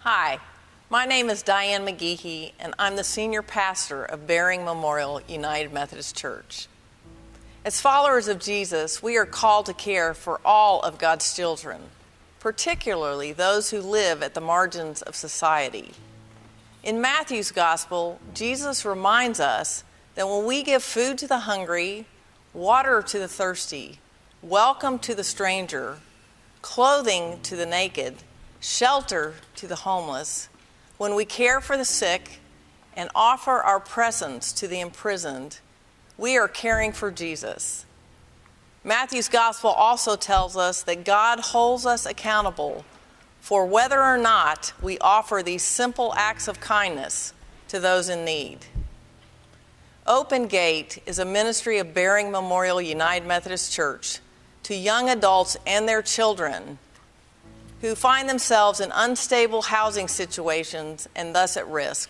Hi, my name is Diane McGeehee, and I'm the senior pastor of Bering Memorial United Methodist Church. As followers of Jesus, we are called to care for all of God's children, particularly those who live at the margins of society. In Matthew's Gospel, Jesus reminds us that when we give food to the hungry, water to the thirsty, welcome to the stranger, clothing to the naked, shelter to the homeless, when we care for the sick and offer our presence to the imprisoned, we are caring for Jesus. Matthew's Gospel also tells us that God holds us accountable for whether or not we offer these simple acts of kindness to those in need. Open Gate is a ministry of Bering Memorial United Methodist Church to young adults and their children who find themselves in unstable housing situations and thus at risk.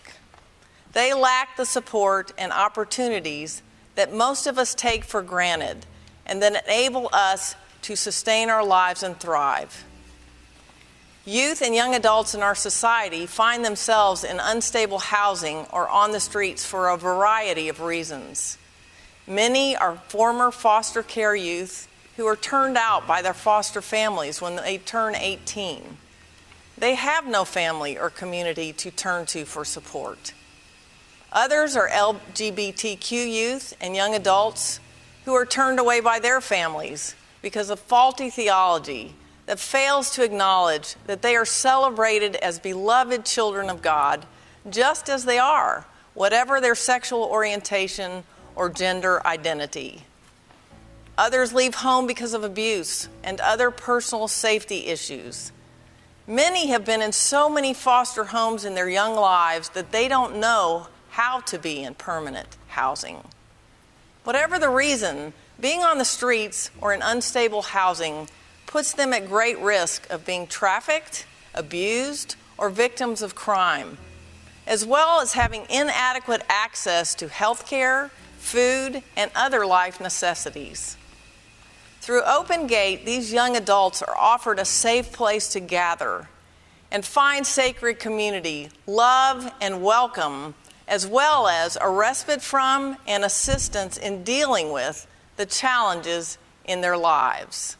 They lack the support and opportunities that most of us take for granted and that enable us to sustain our lives and thrive. Youth and young adults in our society find themselves in unstable housing or on the streets for a variety of reasons. Many are former foster care youth who are turned out by their foster families when they turn 18. They have no family or community to turn to for support. Others are LGBTQ youth and young adults who are turned away by their families because of faulty theology that fails to acknowledge that they are celebrated as beloved children of God, just as they are, whatever their sexual orientation or gender identity. Others leave home because of abuse and other personal safety issues. Many have been in so many foster homes in their young lives that they don't know how to be in permanent housing. Whatever the reason, being on the streets or in unstable housing puts them at great risk of being trafficked, abused, or victims of crime, as well as having inadequate access to health care, food, and other life necessities. Through Open Gate, these young adults are offered a safe place to gather and find sacred community, love, and welcome, as well as a respite from and assistance in dealing with the challenges in their lives.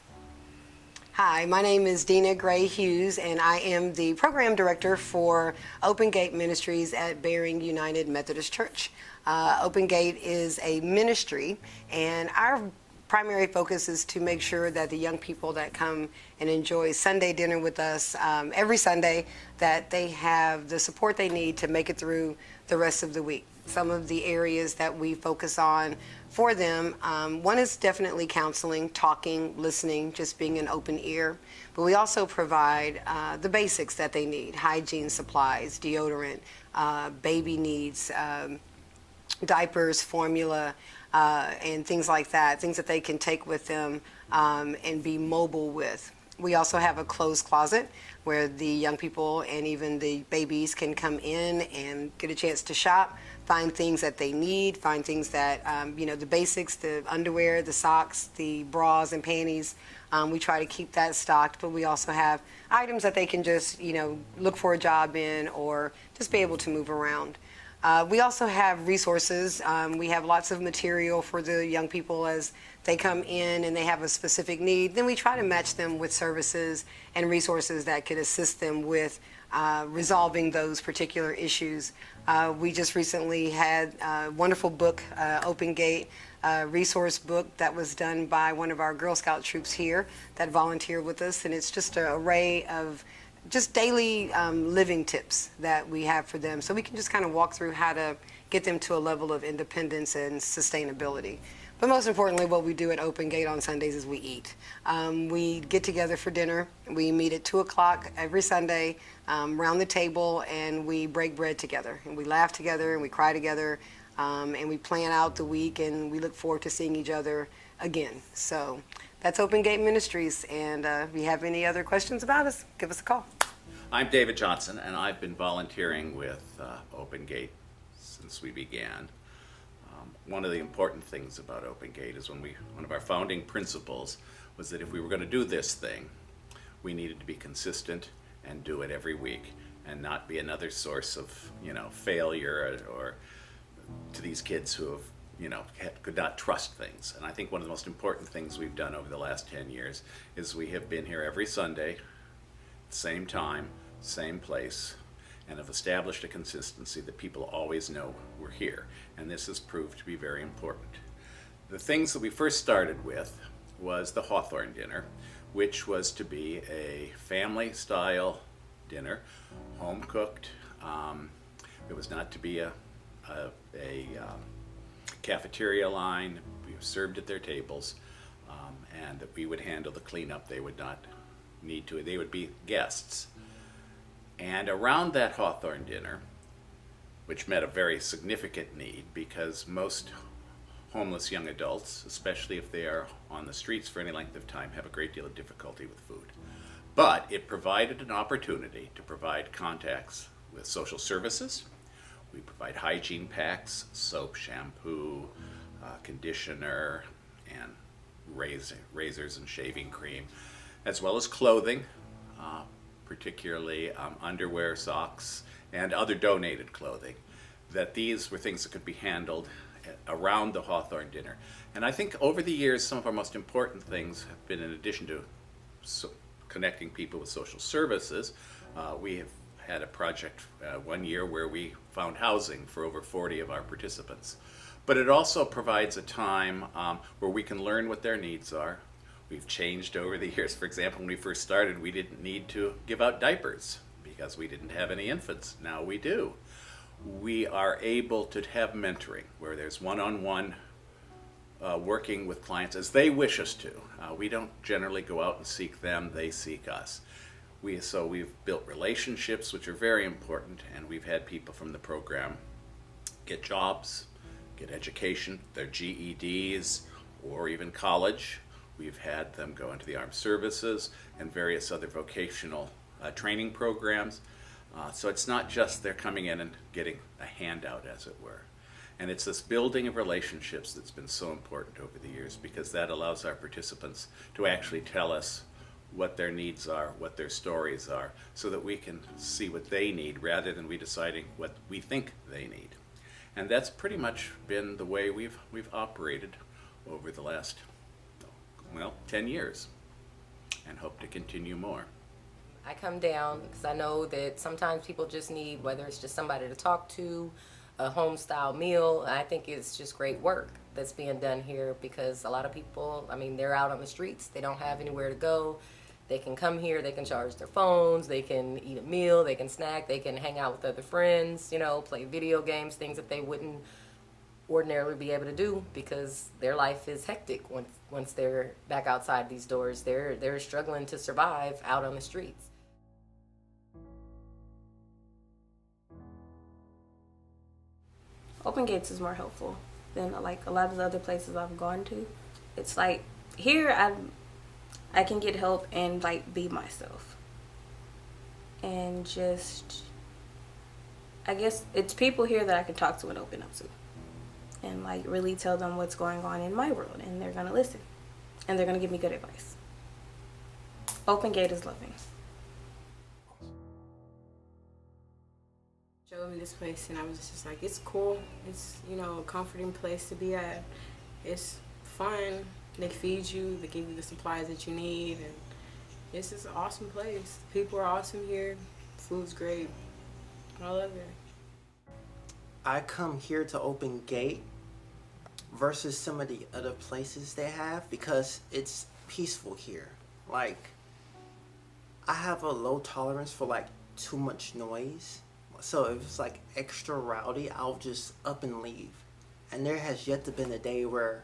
Hi, my name is Dina Gray Hughes, and I am the program director for Open Gate Ministries at Bering United Methodist Church. Open Gate is a ministry, and our primary focus is to make sure that the young people that come and enjoy Sunday dinner with us every Sunday, that they have the support they need to make it through the rest of the week. Some of the areas that we focus on for them, one is definitely counseling, talking, listening, just being an open ear. But we also provide the basics that they need: hygiene supplies, deodorant, baby needs, diapers, formula, and things like that, things that they can take with them and be mobile with. We also have a clothes closet where the young people and even the babies can come in and get a chance to shop, find things that they need, find things that, the basics, the underwear, the socks, the bras and panties. We try to keep that stocked, but we also have items that they can just, look for a job in or just be able to move around. We also have resources. We have lots of material for the young people as they come in and they have a specific need. Then we try to match them with services and resources that could assist them with resolving those particular issues. We just recently had a wonderful book, Open Gate resource book that was done by one of our Girl Scout troops here that volunteered with us, and it's just an array of just daily living tips that we have for them, so we can just kind of walk through how to get them to a level of independence and sustainability. But most importantly, what we do at Open Gate on Sundays is we eat. We get together for dinner. We meet at 2 o'clock every Sunday around the table, and we break bread together. And we laugh together, and we cry together, and we plan out the week, and we look forward to seeing each other again. So that's Open Gate Ministries, and if you have any other questions about us, give us a call. I'm David Johnson, and I've been volunteering with Open Gate since we began. One of the important things about Open Gate is one of our founding principles was that if we were going to do this thing, we needed to be consistent and do it every week. and not be another source of, failure or to these kids who have, could not trust things. And I think one of the most important things we've done over the last 10 years is we have been here every Sunday, same time, same place, and have established a consistency that people always know we're here. And this has proved to be very important. The things that we first started with was the Hawthorne dinner, which was to be a family-style dinner, home-cooked. It was not to be a cafeteria line. We were served at their tables, and that we would handle the cleanup. They would not need to. They would be guests. And around that Hawthorne dinner, which met a very significant need because most homeless young adults, especially if they are on the streets for any length of time, have a great deal of difficulty with food. But it provided an opportunity to provide contacts with social services. We provide hygiene packs, soap, shampoo, conditioner, and razors and shaving cream, as well as clothing, particularly underwear, socks, and other donated clothing, that these were things that could be handled around the Hawthorne dinner. And I think over the years, some of our most important things have been, in addition to connecting people with social services, we have had a project one year where we found housing for over 40 of our participants. But it also provides a time where we can learn what their needs are. We've changed over the years. For example, when we first started, we didn't need to give out diapers because we didn't have any infants. Now we do. We are able to have mentoring where there's one-on-one working with clients as they wish us to. We don't generally go out and seek them, they seek us. So we've built relationships, which are very important, and we've had people from the program get jobs, get education, their GEDs, or even college. We've had them go into the armed services and various other vocational training programs. So it's not just they're coming in and getting a handout, as it were. And it's this building of relationships that's been so important over the years, because that allows our participants to actually tell us what their needs are, what their stories are, so that we can see what they need rather than we deciding what we think they need. And that's pretty much been the way we've operated over the last 10 years, and hope to continue more. I come down because I know that sometimes people just need, whether it's just somebody to talk to, a home style meal. I think it's just great work that's being done here, because a lot of people, they're out on the streets, they don't have anywhere to go. They can come here, they can charge their phones, they can eat a meal, they can snack, they can hang out with other friends, play video games, things that they wouldn't ordinarily be able to do because their life is hectic once they're back outside these doors. They're struggling to survive out on the streets. Open Gates is more helpful than like a lot of the other places I've gone to. It's like here I can get help and like be myself. And just, I guess it's people here that I can talk to and open up to. And like really tell them what's going on in my world, and they're gonna listen. And they're gonna give me good advice. Open Gate is loving. Showed me this place and I was just like, it's cool. It's, a comforting place to be at. It's fun. They feed you, they give you the supplies that you need, and it's just an awesome place. People are awesome here. Food's great. I love it. I come here to Open Gate versus some of the other places they have because it's peaceful here. Like, I have a low tolerance for like too much noise. So if it's like extra rowdy, I'll just up and leave. And there has yet to been a day where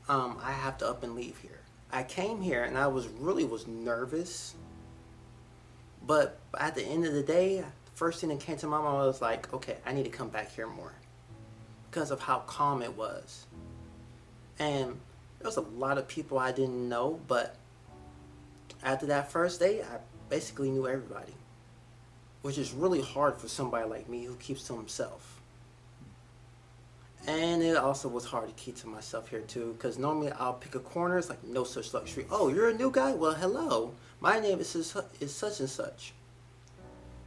I have to up and leave here. I came here and I was nervous. But at the end of the day, first thing that came to my mind was like, okay, I need to come back here more because of how calm it was. And there was a lot of people I didn't know, but after that first day, I basically knew everybody, which is really hard for somebody like me who keeps to himself. And it also was hard to keep to myself here too, because normally I'll pick a corner. It's like no such luxury. Oh, you're a new guy? Well, hello. My name is such and such.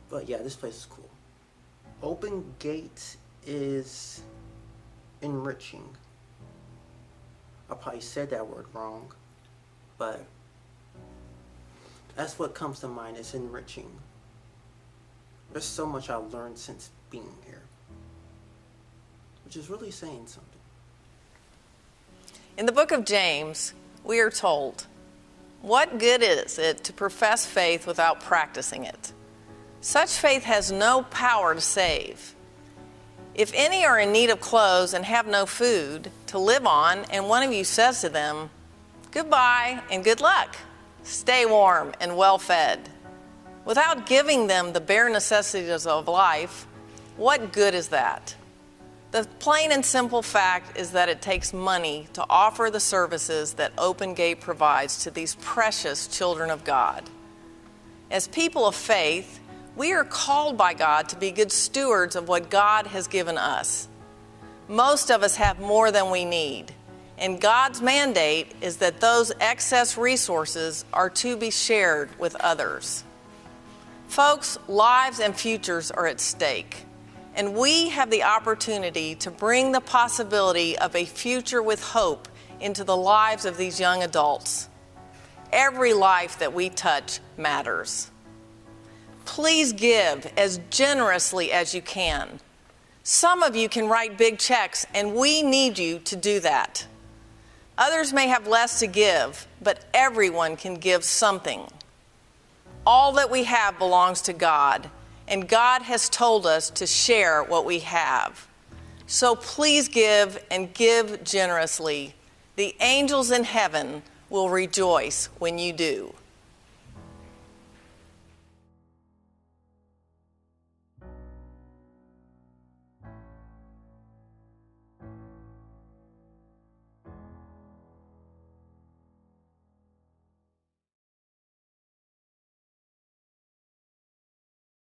But yeah, this place is cool. Open Gate is enriching. I probably said that word wrong, but that's what comes to mind. It's enriching. There's so much I've learned since being here, which is really saying something. In the book of James, we are told, "What good is it to profess faith without practicing it? Such faith has no power to save. If any are in need of clothes and have no food to live on, and one of you says to them, 'Goodbye and good luck, stay warm and well fed,' without giving them the bare necessities of life, what good is that?" The plain and simple fact is that it takes money to offer the services that Open Gate provides to these precious children of God. As people of faith, we are called by God to be good stewards of what God has given us. Most of us have more than we need, and God's mandate is that those excess resources are to be shared with others. Folks, lives and futures are at stake, and we have the opportunity to bring the possibility of a future with hope into the lives of these young adults. Every life that we touch matters. Please give as generously as you can. Some of you can write big checks, and we need you to do that. Others may have less to give, but everyone can give something. All that we have belongs to God, and God has told us to share what we have. So please give, and give generously. The angels in heaven will rejoice when you do.